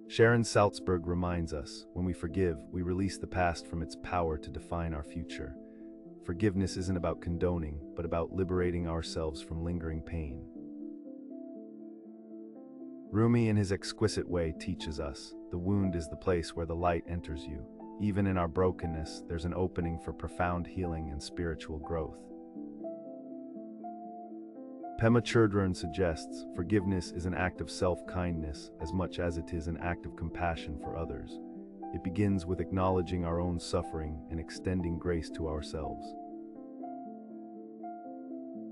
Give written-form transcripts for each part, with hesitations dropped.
Sharon Salzberg reminds us, when we forgive, we release the past from its power to define our future. Forgiveness isn't about condoning, but about liberating ourselves from lingering pain. Rumi, in his exquisite way, teaches us, the wound is the place where the light enters you. Even in our brokenness, there's an opening for profound healing and spiritual growth. Pema Chodron suggests, forgiveness is an act of self-kindness as much as it is an act of compassion for others. It begins with acknowledging our own suffering and extending grace to ourselves.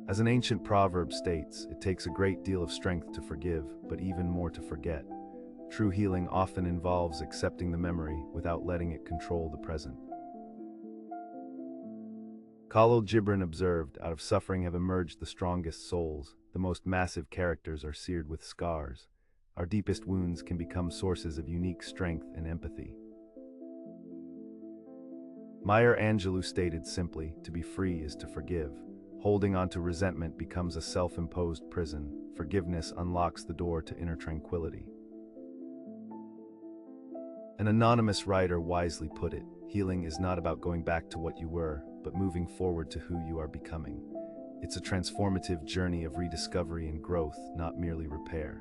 As an ancient proverb states, it takes a great deal of strength to forgive, but even more to forget. True healing often involves accepting the memory without letting it control the present. Khalil Gibran observed, out of suffering have emerged the strongest souls, the most massive characters are seared with scars. Our deepest wounds can become sources of unique strength and empathy. Maya Angelou stated simply, to be free is to forgive. Holding on to resentment becomes a self-imposed prison. Forgiveness unlocks the door to inner tranquility. An anonymous writer wisely put it, healing is not about going back to what you were, but moving forward to who you are becoming. It's a transformative journey of rediscovery and growth, not merely repair.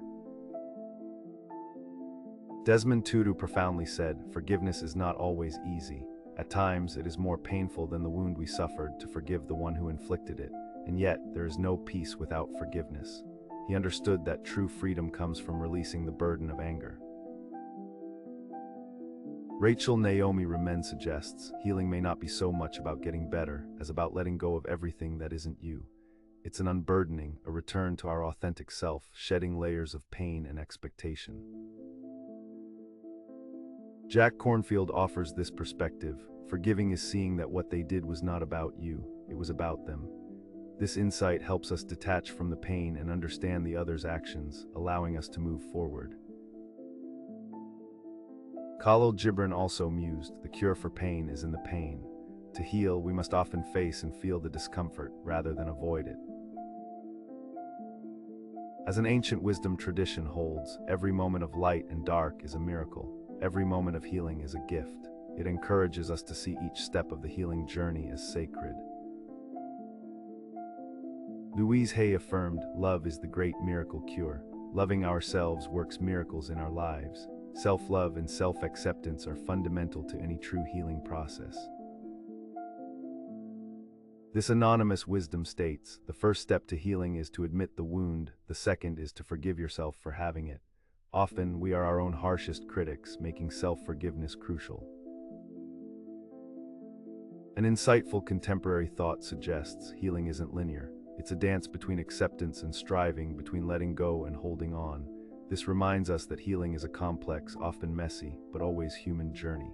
Desmond Tutu profoundly said, forgiveness is not always easy. At times, it is more painful than the wound we suffered to forgive the one who inflicted it, and yet there is no peace without forgiveness. He understood that true freedom comes from releasing the burden of anger. Rachel Naomi Remen suggests, healing may not be so much about getting better as about letting go of everything that isn't you. It's an unburdening, a return to our authentic self, shedding layers of pain and expectation. Jack Kornfield offers this perspective. Forgiving is seeing that what they did was not about you, it was about them. This insight helps us detach from the pain and understand the other's actions, allowing us to move forward. Khalil Gibran also mused, the cure for pain is in the pain. To heal, we must often face and feel the discomfort rather than avoid it. As an ancient wisdom tradition holds, every moment of light and dark is a miracle. Every moment of healing is a gift. It encourages us to see each step of the healing journey as sacred. Louise Hay affirmed, love is the great miracle cure. Loving ourselves works miracles in our lives. Self-love and self-acceptance are fundamental to any true healing process. This anonymous wisdom states, the first step to healing is to admit the wound, the second is to forgive yourself for having it. Often, we are our own harshest critics, making self-forgiveness crucial. An insightful contemporary thought suggests, healing isn't linear. It's a dance between acceptance and striving, between letting go and holding on. This reminds us that healing is a complex, often messy, but always human journey.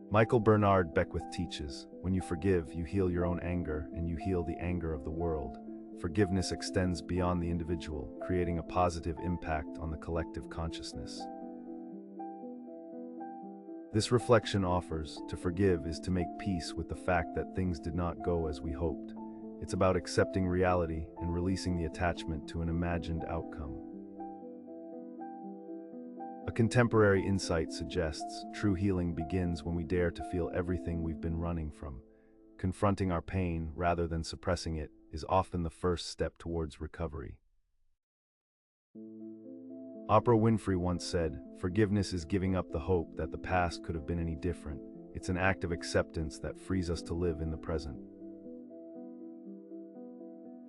Michael Bernard Beckwith teaches, when you forgive, you heal your own anger, and you heal the anger of the world. Forgiveness extends beyond the individual, creating a positive impact on the collective consciousness. This reflection offers, to forgive is to make peace with the fact that things did not go as we hoped. It's about accepting reality and releasing the attachment to an imagined outcome. A contemporary insight suggests, true healing begins when we dare to feel everything we've been running from. Confronting our pain, rather than suppressing it, is often the first step towards recovery. Oprah Winfrey once said, forgiveness is giving up the hope that the past could have been any different. It's an act of acceptance that frees us to live in the present.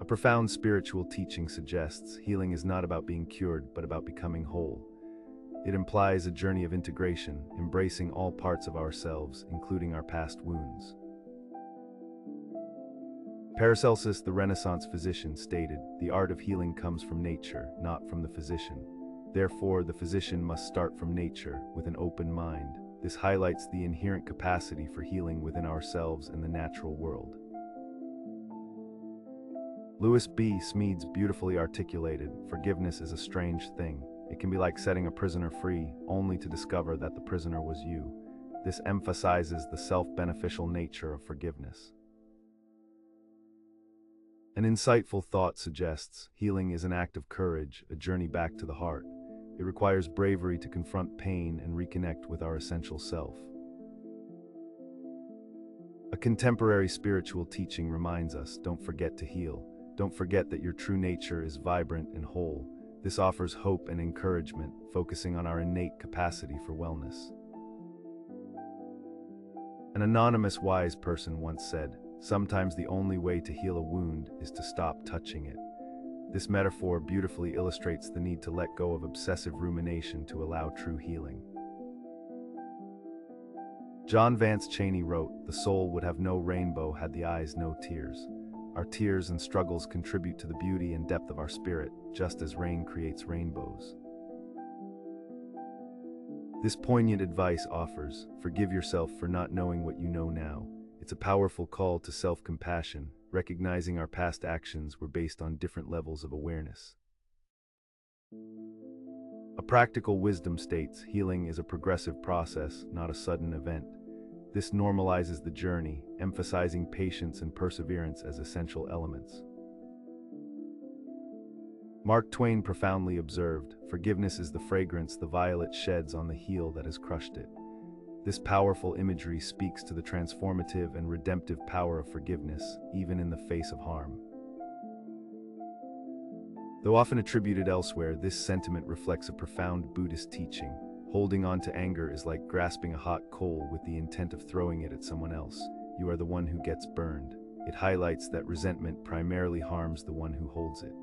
A profound spiritual teaching suggests, healing is not about being cured, but about becoming whole. It implies a journey of integration, embracing all parts of ourselves, including our past wounds. Paracelsus, the Renaissance physician, stated, the art of healing comes from nature, not from the physician. Therefore, the physician must start from nature, with an open mind. This highlights the inherent capacity for healing within ourselves and the natural world. Lewis B. Smedes beautifully articulated, forgiveness is a strange thing. It can be like setting a prisoner free, only to discover that the prisoner was you. This emphasizes the self-beneficial nature of forgiveness. An insightful thought suggests, healing is an act of courage, a journey back to the heart. It requires bravery to confront pain and reconnect with our essential self. A contemporary spiritual teaching reminds us, don't forget to heal. Don't forget that your true nature is vibrant and whole. This offers hope and encouragement, focusing on our innate capacity for wellness. An anonymous wise person once said, "Sometimes the only way to heal a wound is to stop touching it." This metaphor beautifully illustrates the need to let go of obsessive rumination to allow true healing. John Vance Cheney wrote, "The soul would have no rainbow had the eyes no tears." Our tears and struggles contribute to the beauty and depth of our spirit, just as rain creates rainbows. This poignant advice offers, forgive yourself for not knowing what you know now. It's a powerful call to self-compassion, recognizing our past actions were based on different levels of awareness. A practical wisdom states, healing is a progressive process, not a sudden event. This normalizes the journey, emphasizing patience and perseverance as essential elements. Mark Twain profoundly observed, "Forgiveness is the fragrance the violet sheds on the heel that has crushed it." This powerful imagery speaks to the transformative and redemptive power of forgiveness, even in the face of harm. Though often attributed elsewhere, this sentiment reflects a profound Buddhist teaching. Holding on to anger is like grasping a hot coal with the intent of throwing it at someone else. You are the one who gets burned. It highlights that resentment primarily harms the one who holds it.